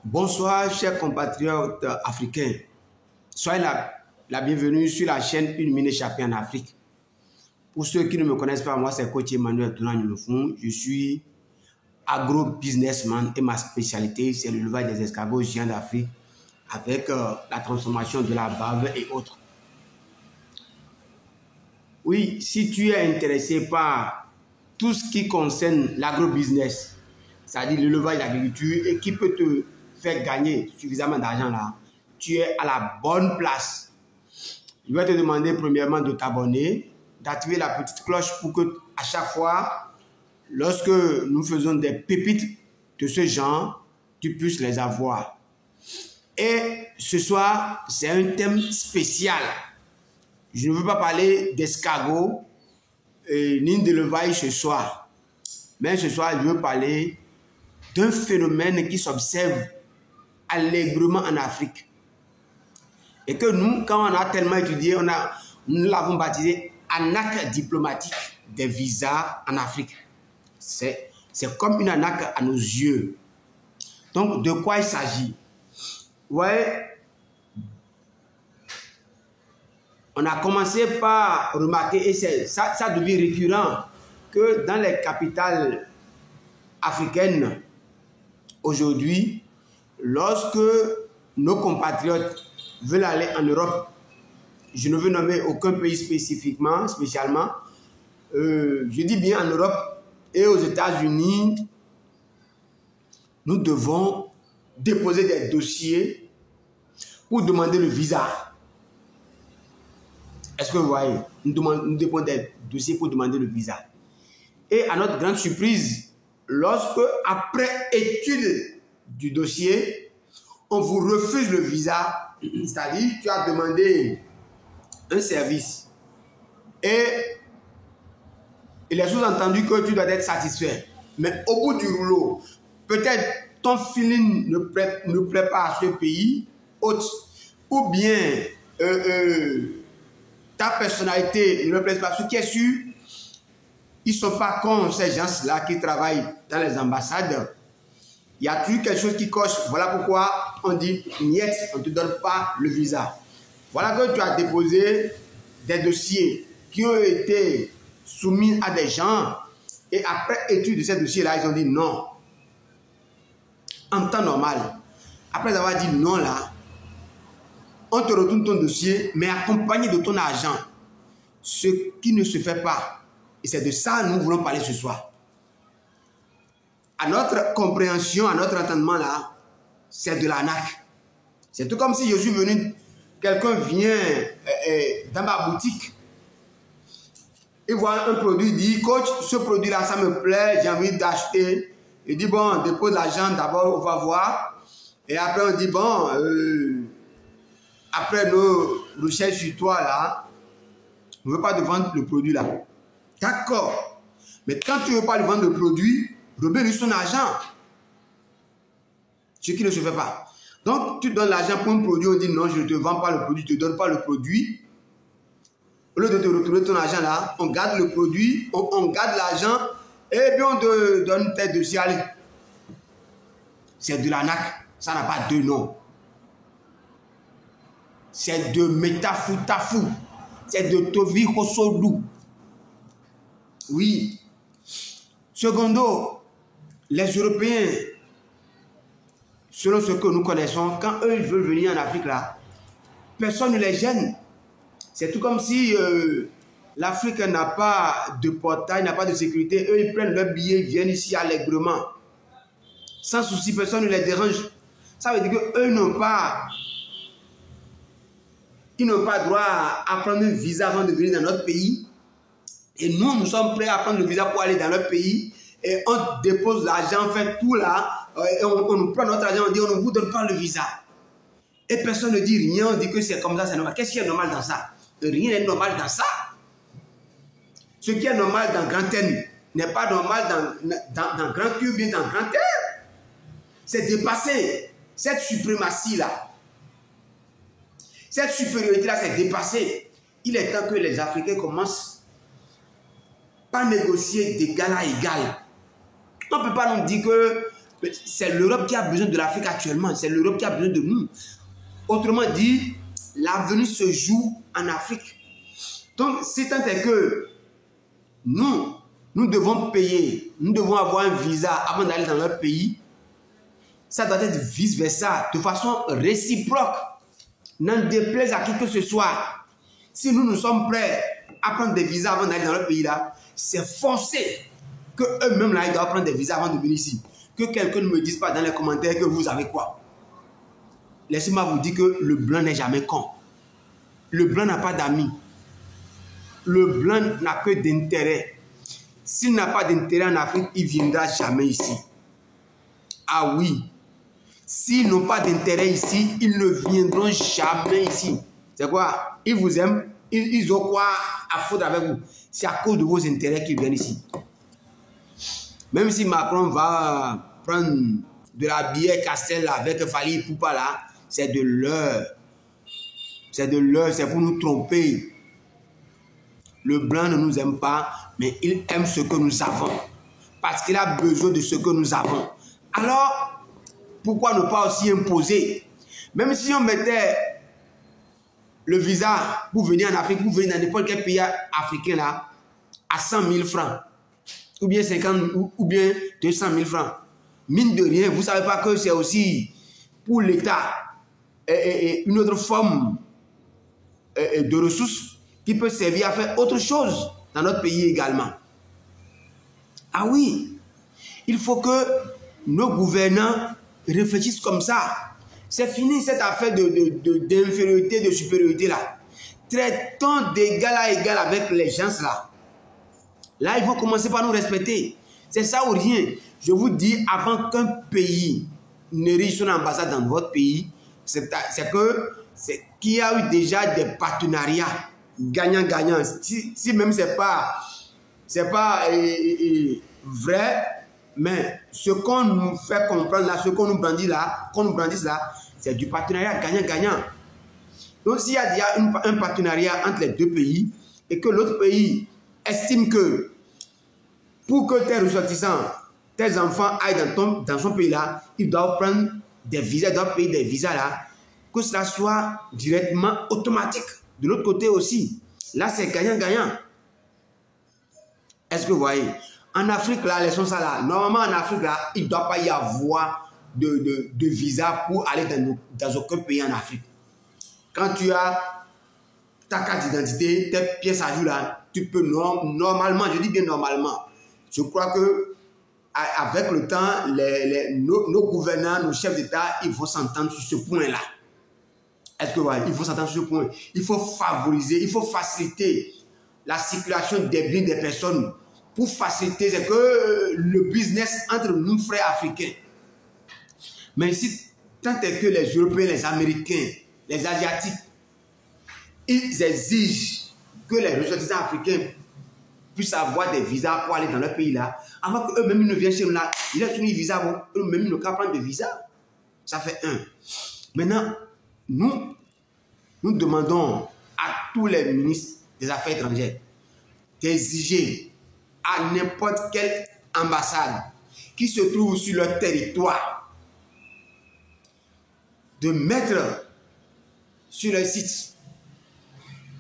Bonsoir, chers compatriotes africains. Soyez la bienvenue sur la chaîne Une Mine échappée en Afrique. Pour ceux qui ne me connaissent pas, moi c'est coach Emmanuel Tounanimefou. Je suis agro-businessman et ma spécialité c'est l'élevage des escargots géants d'Afrique avec la transformation de la bave et autres. Oui, si tu es intéressé par tout ce qui concerne l'agro-business, c'est-à-dire l'élevage et l'agriculture, et qui peut te faire gagner suffisamment d'argent là, tu es à la bonne place. Je vais te demander premièrement de t'abonner, d'activer la petite cloche pour que à chaque fois, lorsque nous faisons des pépites de ce genre, tu puisses les avoir. Et ce soir, c'est un thème spécial. Je ne veux pas parler d'escargots ni d'élevage ce soir. Mais ce soir, je veux parler d'un phénomène qui s'observe allègrement en Afrique. Et que nous, quand on a tellement étudié, nous l'avons baptisé arnaque diplomatique des visas en Afrique. C'est comme une arnaque à nos yeux. Donc, de quoi il s'agit? Ouais, on a commencé par remarquer, et ça devient récurrent, que dans les capitales africaines, aujourd'hui, lorsque nos compatriotes veulent aller en Europe, je ne veux nommer aucun pays spécialement, je dis bien en Europe et aux États-Unis, nous devons déposer des dossiers pour demander le visa. Est-ce que vous voyez? Nous déposons des dossiers pour demander le visa. Et à notre grande surprise, lorsque, après étude du dossier, on vous refuse le visa, c'est-à-dire tu as demandé un service et il est sous-entendu que tu dois être satisfait. Mais au bout du rouleau, peut-être ton feeling ne plaît pas à ce pays, ou bien ta personnalité ne plaît pas. Ce qui est sûr, ils ne sont pas comme ces gens-là qui travaillent dans les ambassades. Il y a toujours quelque chose qui coche. Voilà pourquoi on dit niet, on ne te donne pas le visa. Voilà que tu as déposé des dossiers qui ont été soumis à des gens et après étude de ces dossiers-là, ils ont dit non. En temps normal, après avoir dit non là, on te retourne ton dossier, mais accompagné de ton argent. Ce qui ne se fait pas. Et c'est de ça que nous voulons parler ce soir. À notre compréhension, à notre entendement là, c'est de l'arnaque. C'est tout comme si je suis venu, quelqu'un vient dans ma boutique, il voit un produit, il dit, coach, ce produit là, ça me plaît, j'ai envie d'acheter. Il dit, bon, dépose l'argent d'abord, on va voir. Et après, on dit, bon, après nos recherches sur toi là, on ne veut pas te vendre le produit là. D'accord. Mais quand tu ne veux pas lui vendre le produit, remets-lui son argent. Ce qui ne se fait pas. Donc, tu donnes l'argent pour un produit, on dit non, je ne te vends pas le produit, je ne te donne pas le produit. Au lieu de te retourner ton argent là, on garde le produit, on garde l'argent, et puis on te donne une tête de ciel. C'est de l'arnaque, ça n'a pas de nom. C'est de métafoutafou, c'est de tovi hosodou. Oui. Secondo, les Européens, selon ce que nous connaissons, quand eux ils veulent venir en Afrique là, personne ne les gêne. C'est tout comme si l'Afrique n'a pas de portail, n'a pas de sécurité. Eux ils prennent leur billet, viennent ici allègrement. Sans souci, personne ne les dérange. Ça veut dire qu'eux n'ont pas droit à prendre un visa avant de venir dans notre pays. Et nous sommes prêts à prendre le visa pour aller dans leur pays. Et on dépose l'argent, on fait tout là. Et on nous prend notre argent, on dit on ne vous donne pas le visa. Et personne ne dit rien, on dit que c'est comme ça, c'est normal. Qu'est-ce qui est normal dans ça? Rien n'est normal dans ça. Ce qui est normal dans Grand N n'est pas normal dans Grand Q, bien dans Grand R. C'est dépasser cette suprématie là. Cette supériorité là, c'est dépassé. Il est temps que les Africains commencent par négocier d'égal à égal. On ne peut pas nous dire que C'est l'Europe qui a besoin de l'Afrique actuellement. C'est l'Europe qui a besoin de nous. Autrement dit, l'avenir se joue en Afrique. Donc, si tant est que nous devons payer, nous devons avoir un visa avant d'aller dans leur pays, ça doit être vice-versa, de façon réciproque. N'en déplaise à qui que ce soit. Si nous sommes prêts à prendre des visas avant d'aller dans leur pays là, c'est forcé que eux-mêmes là, ils doivent prendre des visas avant de venir ici. Que quelqu'un ne me dise pas dans les commentaires que vous avez quoi. Laissez-moi vous dire que le blanc n'est jamais con. Le blanc n'a pas d'amis. Le blanc n'a que d'intérêt. S'il n'a pas d'intérêt en Afrique, il ne viendra jamais ici. Ah oui. S'ils n'ont pas d'intérêt ici, ils ne viendront jamais ici. C'est quoi? Ils vous aiment. Ils ont quoi à foutre avec vous? C'est à cause de vos intérêts qu'ils viennent ici. Même si Macron va prendre de la bière Castel avec Fali Poupa là, c'est de l'heure. C'est de l'heure, c'est pour nous tromper. Le blanc ne nous aime pas, mais il aime ce que nous avons. Parce qu'il a besoin de ce que nous avons. Alors, pourquoi ne pas aussi imposer? Même si on mettait le visa pour venir en Afrique, pour venir dans n'importe quel pays africain là, à 100 000 francs, ou bien 50 ou bien 200 000 francs. Mine de rien, vous ne savez pas que c'est aussi pour l'État une autre forme de ressources qui peut servir à faire autre chose dans notre pays également. Ah oui, il faut que nos gouvernants réfléchissent comme ça. C'est fini cette affaire d'infériorité, de supériorité là. Traitons d'égal à égal avec les gens là. Là, il faut commencer par nous respecter. C'est ça ou rien. Je vous dis, avant qu'un pays ne riche son ambassade dans votre pays, c'est qu'il y a eu déjà des partenariats gagnant-gagnant. Si même c'est pas vrai, mais ce qu'on nous fait comprendre là, ce qu'on nous brandit là, c'est du partenariat gagnant-gagnant. Donc s'il y a déjà un partenariat entre les deux pays et que l'autre pays estime que pour que tes ressortissants, tes enfants aillent dans son pays là, ils doivent prendre des visas, ils doivent payer des visas là, que cela soit directement automatique. De l'autre côté aussi, là c'est gagnant-gagnant. Est-ce que vous voyez? En Afrique là, laissons ça là. Normalement en Afrique là, il ne doit pas y avoir de visa pour aller dans aucun pays en Afrique. Quand tu as ta carte d'identité, tes pièces à jour là, tu peux normalement, je dis bien normalement, je crois que avec le temps, nos gouvernants, nos chefs d'État, ils vont s'entendre sur ce point-là. Est-ce que vous voyez? Il faut s'entendre sur ce point. Il faut favoriser, il faut faciliter la circulation des biens des personnes pour faciliter que le business entre nous frères africains. Mais si tant est que les Européens, les Américains, les Asiatiques, ils exigent que les ressortissants africains puissent avoir des visas pour aller dans leur pays là, avant qu'eux-mêmes ne viennent chez nous là, ils ont soumis un visa, eux-mêmes ils n'ont qu'à prendre de visa. Ça fait un. Maintenant, nous demandons à tous les ministres des Affaires étrangères d'exiger à n'importe quelle ambassade qui se trouve sur leur territoire de mettre sur le site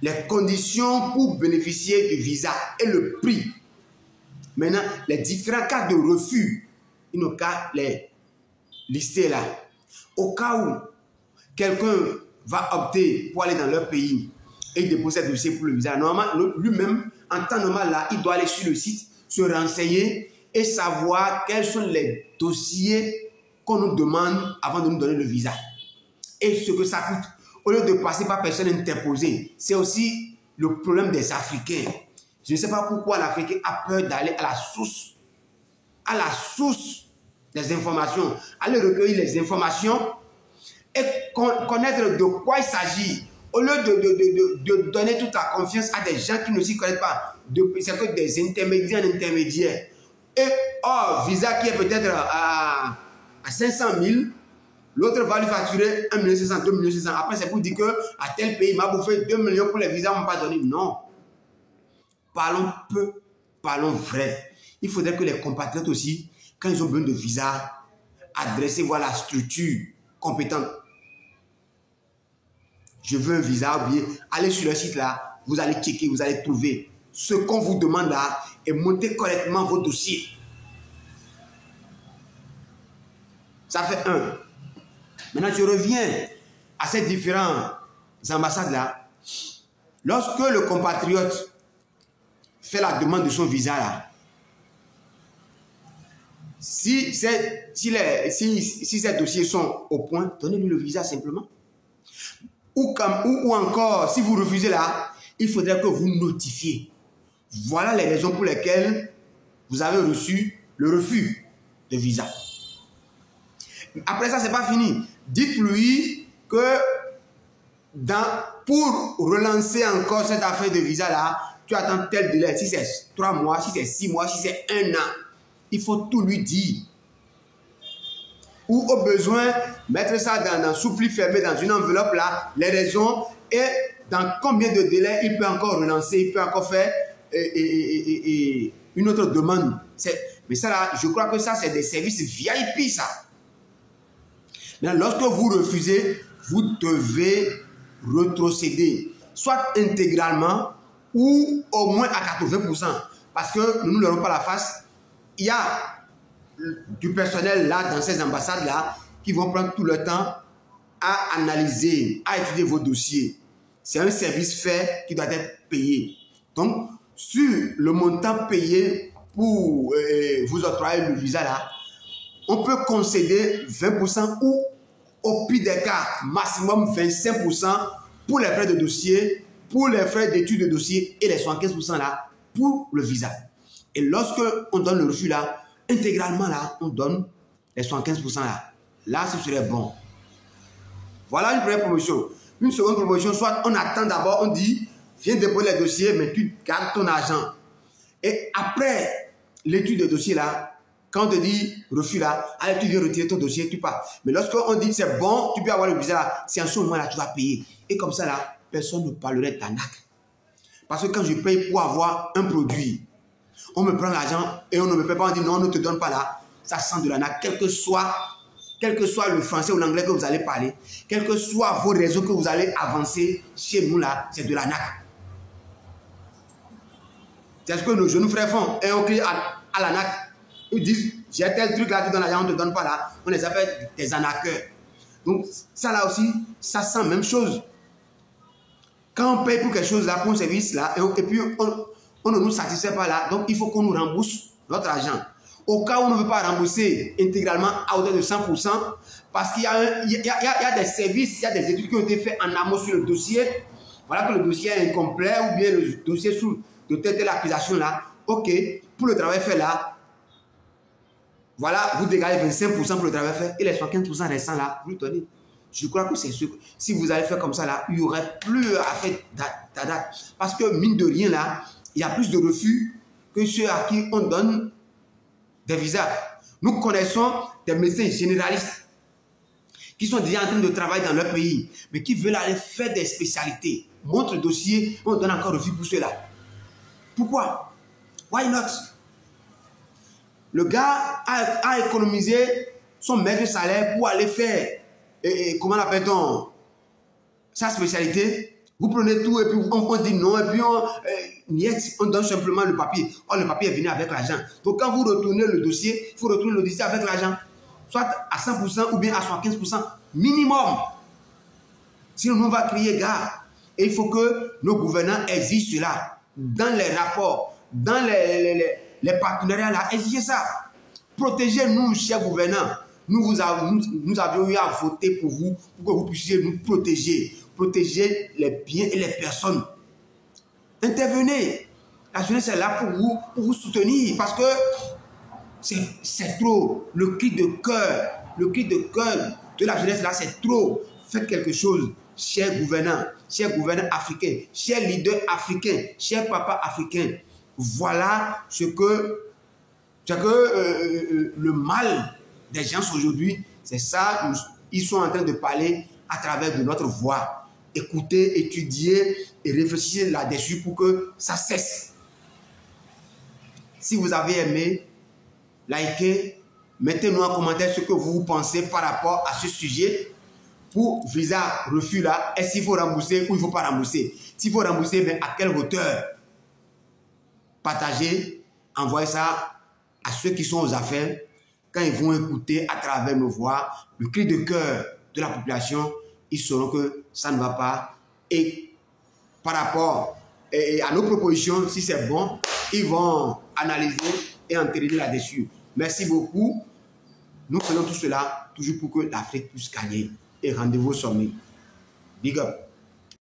les conditions pour bénéficier du visa et le prix. Maintenant, les différents cas de refus, ils n'ont qu'à les lister là. Au cas où quelqu'un va opter pour aller dans leur pays et déposer le dossier pour le visa, normalement, lui-même, en temps normal là, il doit aller sur le site, se renseigner et savoir quels sont les dossiers qu'on nous demande avant de nous donner le visa. Et ce que ça coûte. Au lieu de passer par personne interposée, c'est aussi le problème des Africains. Je ne sais pas pourquoi l'Africain a peur d'aller à la source des informations, aller recueillir les informations et connaître de quoi il s'agit. Au lieu de donner toute la confiance à des gens qui ne s'y connaissent pas, c'est que des intermédiaires. Et visa qui est peut-être à 500 000, l'autre va lui facturer 1 600 000, 2 600 000. Après, c'est pour dire que à tel pays, il m'a bouffé 2 millions pour les visas, on ne m'a pas donné. Non. Parlons peu, parlons vrai. Il faudrait que les compatriotes aussi, quand ils ont besoin de visa, adresser voir la structure compétente. Je veux un visa, ou bien allez sur le site là, vous allez checker, vous allez trouver ce qu'on vous demande là et monter correctement vos dossiers. Ça fait un. Maintenant, je reviens à ces différentes ambassades là. Lorsque le compatriote fait la demande de son visa là, si ces dossiers sont au point, donnez-lui le visa simplement. Ou encore, si vous refusez là, il faudrait que vous notifiez. Voilà les raisons pour lesquelles vous avez reçu le refus de visa. Après ça, ce n'est pas fini. Dites-lui que pour relancer encore cette affaire de visa là, tu attends tel délai. Si c'est 3 mois, si c'est 6 mois, si c'est 1 an, il faut tout lui dire. Ou au besoin, mettre ça dans soupli fermé dans une enveloppe là, les raisons et dans combien de délais il peut encore relancer, il peut encore faire une autre demande. Mais ça là, je crois que ça c'est des services VIP ça. Mais lorsque vous refusez, vous devez retrocéder, soit intégralement ou au moins à 80%. Parce que nous ne leur pas la face. Il y a du personnel là, dans ces ambassades-là, qui vont prendre tout le temps à analyser, à étudier vos dossiers. C'est un service fait qui doit être payé. Donc, sur le montant payé pour vous octroyer le visa là, on peut concéder 20% ou au pire des cas, maximum 25% pour les frais de dossier, pour les frais d'études de dossier et les 75% là pour le visa. Et lorsque on donne le refus là, intégralement là, on donne les 75% là. Là, ce serait bon. Voilà une première promotion. Une seconde promotion, soit on attend d'abord, on dit, viens déposer les dossiers, mais tu gardes ton argent. Et après l'étude de dossier là, quand on te dit refus là, allez, tu viens retirer ton dossier, tu pars. Mais lorsqu'on dit c'est bon, tu peux avoir le visa là, c'est en ce moment là, tu vas payer. Et comme ça là, personne ne parlerait d'arnaque. Parce que quand je paye pour avoir un produit, on me prend l'argent et on ne me paie pas, on dit non, on ne te donne pas là. Ça sent de l'arnaque, quel que soit le français ou l'anglais que vous allez parler, quels que soient vos réseaux que vous allez avancer chez nous là, c'est de l'arnaque. C'est ce que nos jeunes frères font. Et on crie à l'arnaque. Ils disent, j'ai tel truc là, tu donnes l'argent, on ne te donne pas là. On les appelle des arnaqueurs. Donc, ça là aussi, ça sent même chose. Quand on paye pour quelque chose là, pour un service là, et puis on ne nous satisfait pas là, donc il faut qu'on nous rembourse notre argent. Au cas où on ne veut pas rembourser intégralement à hauteur de 100%, parce qu'il y a des services, il y a des études qui ont été faites en amont sur le dossier. Voilà que le dossier est incomplet ou bien le dossier sous de telle accusation là. Ok, pour le travail fait là, voilà, vous dégagez 25% pour le travail fait et les 75% restants là, vous le donnez. Je crois que c'est sûr. Si vous allez faire comme ça là, il n'y aurait plus à faire d'adaptation. Parce que mine de rien là, il y a plus de refus que ceux à qui on donne des visas. Nous connaissons des médecins généralistes qui sont déjà en train de travailler dans leur pays, mais qui veulent aller faire des spécialités. Montre le dossier, on donne encore refus pour ceux-là. Pourquoi? Why not? Le gars a économisé son maigre salaire pour aller faire, comment l'appelle-t-on, sa spécialité. Vous prenez tout et puis on dit non et puis on donne simplement le papier. Or, le papier est venu avec l'argent. Donc, quand vous retournez le dossier, il faut retourner le dossier avec l'argent. Soit à 100% ou bien à 75% minimum. Sinon, on va crier gars. Et il faut que nos gouvernants exigent cela dans les rapports, dans les partenariats là, exigez ça. Protégez-nous, chers gouvernants. Nous avions eu à voter pour vous, pour que vous puissiez nous protéger. Protéger les biens et les personnes. Intervenez. La jeunesse est là pour vous soutenir, parce que c'est trop. Le cri de cœur de la jeunesse là, c'est trop. Faites quelque chose, chers gouvernants africains, chers leaders africains, chers papas africains. Voilà ce que le mal des gens aujourd'hui, c'est ça. Ils sont en train de parler à travers de notre voix. Écoutez, étudiez et réfléchissez là-dessus pour que ça cesse. Si vous avez aimé, likez, Mettez-nous en commentaire ce que vous pensez par rapport à ce sujet. Pour visa refus là, est-ce qu'il faut rembourser ou il ne faut pas rembourser? S'il faut rembourser, mais à quelle hauteur? Partagez, envoyez ça à ceux qui sont aux affaires. Quand ils vont écouter à travers nos voix le cri de cœur de la population, ils sauront que ça ne va pas. Et par rapport à nos propositions, si c'est bon, ils vont analyser et entériner là-dessus. Merci beaucoup. Nous faisons tout cela toujours pour que l'Afrique puisse gagner. Et rendez-vous au sommet. Big up.